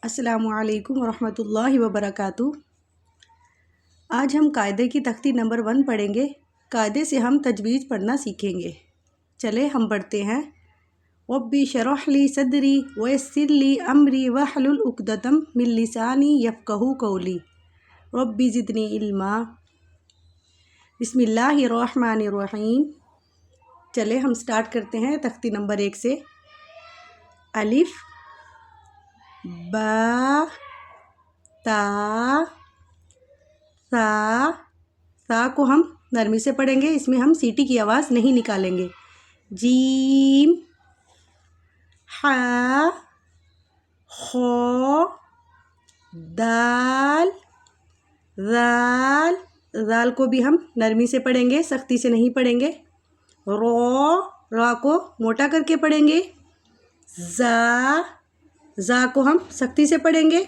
السلام علیکم ورحمۃ اللہ وبرکاتہ۔ آج ہم قاعدے کی تختی نمبر 1 پڑھیں گے۔ قاعدے سے ہم تجوید پڑھنا سیکھیں گے۔ چلے ہم پڑھتے ہیں۔ ربی اشرح لی صدری ویسر لی امری واحلل عقدۃ من لسانی یفقہوا قولی ربی زدنی علما۔ بسم اللہ الرحمن الرحیم۔ چلے ہم سٹارٹ کرتے ہیں تختی نمبر 1 سے۔ الف با تا سا کو ہم نرمی سے پڑھیں گے، اس میں ہم سیٹی کی آواز نہیں نکالیں گے۔ جیم ہا خو دال ذال، ذال کو بھی ہم نرمی سے پڑھیں گے، سختی سے نہیں پڑھیں گے۔ را کو موٹا کر کے پڑھیں گے۔ زا کو ہم سختی سے پڑھیں گے۔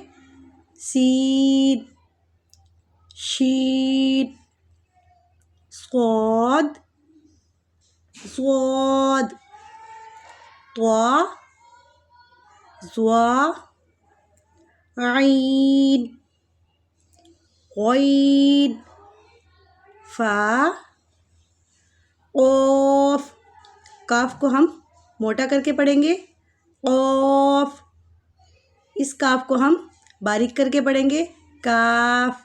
سین شین صاد طا ظا عین غین فا قاف، کاف کو ہم موٹا کر کے پڑھیں گے۔ قاف، اس کاف کو ہم باریک کر کے پڑھیں گے۔ کاف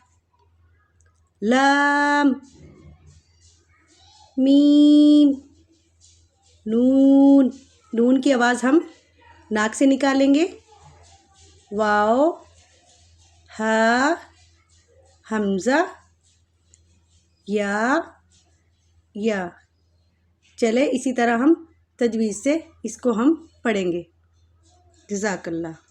لام میم نون، نون کی آواز ہم ناک سے نکالیں گے۔ واو ہا حمزہ یا۔ چلے اسی طرح ہم تجویز سے اس کو ہم پڑھیں گے۔ جزاک اللہ۔